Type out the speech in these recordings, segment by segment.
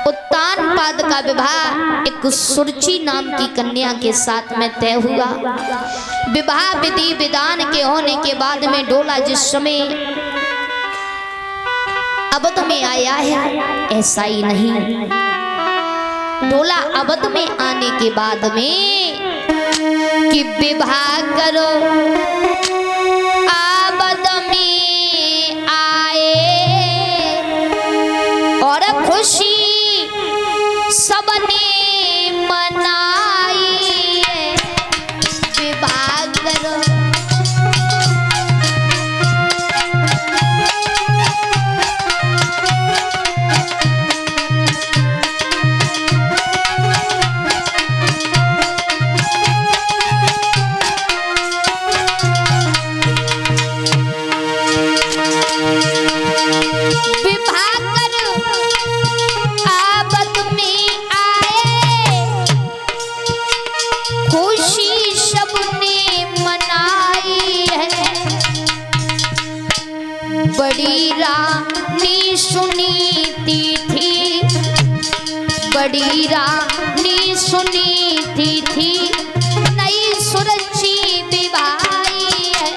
उत्तानपाद का विवाह एक सुरुचि नाम की कन्या के साथ में तय हुआ। विवाह विधि विधान के होने के बाद में डोला जिस समय अवध में आया है, ऐसा ही नहीं, डोला अवध में आने के बाद में कि विवाह करो अवध में आए और खुशी सबने मनाई, विवाह करो। बड़ी रानी सुनीति थी, बड़ी रानी सुनीति थी, नई सुरुचि विवाही है।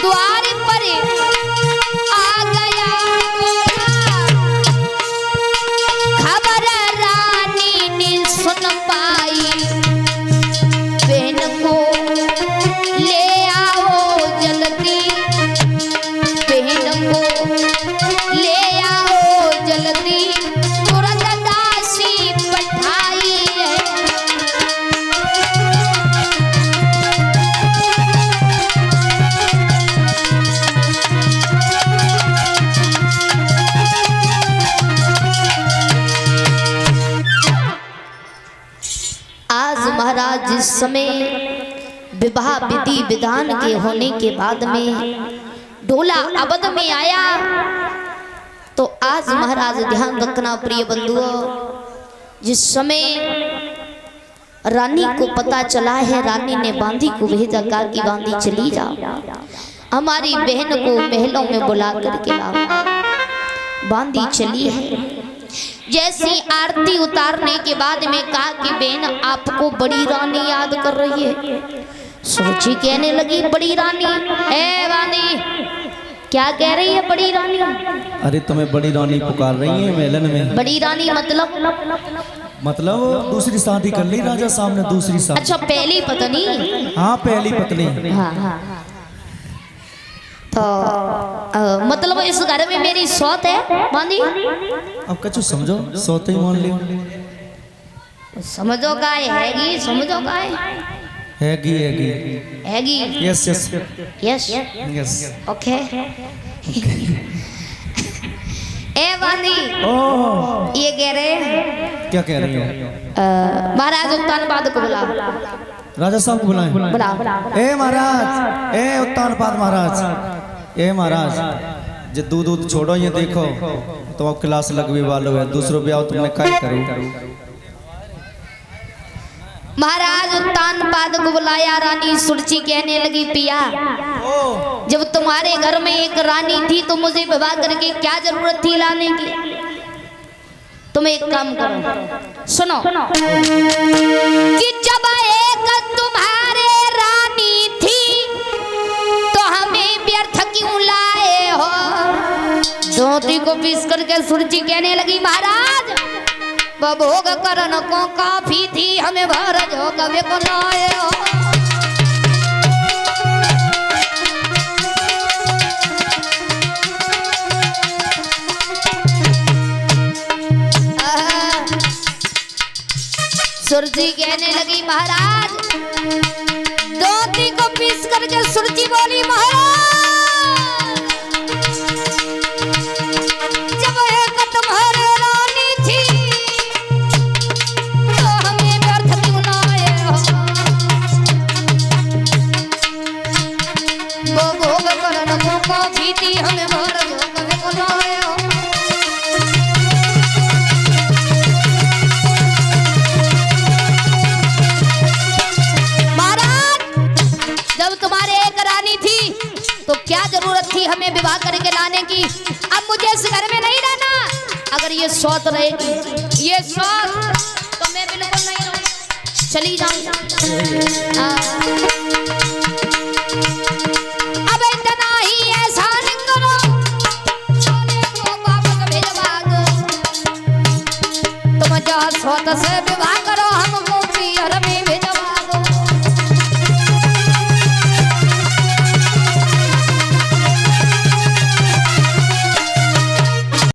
द्वार पर आ गया खबर रानी ने सुन पाई, बहन को ले आओ जल्दी, बहन को ले आओ जल्दी, तुरंत दासी पठाई है। आज महाराज जिस समय विवाह विधि विधान के होने के बाद में डोला अवध में आया, तो आज महाराज ध्यान रखना प्रिय बंधुओं, जिस समय रानी को पता चला है, रानी ने बांदी को भेजा कहा कि बांदी चली जाओ, हमारी बहन को महलों में बुला करके लाओ। बांदी चली है। जैसी आरती उतारने के बाद में कहा कि बहन आपको बड़ी रानी याद कर रही है। सोची कहने लगी बड़ी रानी है बांदी, क्या कह रही है बड़ी रानी? अरे तुम्हें बड़ी रानी पुकार रही है मेलन में। बड़ी रानी मतलब दूसरी शादी कर ली राजा सामने, दूसरी शादी। अच्छा पहली पत्नी? हाँ पहली पत्नी। हाँ। तो मतलब इस घर में मेरी सौत है बांदी? अब कछु समझो, सौते ही मान लियो। समझो का हैगी, समझो का हैगी yes yes yes yes okay. ए बांदी ये कह रहे हैं, क्या कह रही हो? महाराज उत्तानपाद को बुला। राजा साहब को बुलाएं। बुला। ए महाराज, ए उत्तानपाद महाराज, ए महाराज जे दूध छोड़ो, ये देखो तो अब क्लास लगवे वालों है, दूसरों ब्याह तुमने क्या करो। महाराज उत्तानपाद को बुलाया। रानी सुरुचि कहने लगी पिया, जब तुम्हारे घर में एक रानी थी तो मुझे विवाह करके क्या जरूरत थी लाने की? तुम एक काम करो, सुनो कि जब एक तुम्हारे रानी थी तो हमें व्यर्थ क्यों लाए हो? धोती को पीस करके सुरुचि कहने लगी महाराज भोग करन को काफी थी, हमें भर जो कभी को लाए हो। सुरुचि कहने लगी महाराज, धोती को पीस करके सुरुचि बोली महाराज जब एक तुम्हारे रानी थी तो हमें व्यर्थ क्यों लाए हो? वो भोग करन को काफी थी, हमें भर जो तो क्या जरूरत थी हमें विवाह करके लाने की। अब मुझे इस घर में नहीं रहना। अगर ये सौत रहेगी, ये सौत, तो मैं बिल्कुल नहीं रहूंगी, चली जाऊंगी। अब इतना ही एहसान करो, सोने को वापस भिजवा दो। तुम जा सौत से विवाह करो, हम मुंह पियर में भिजवा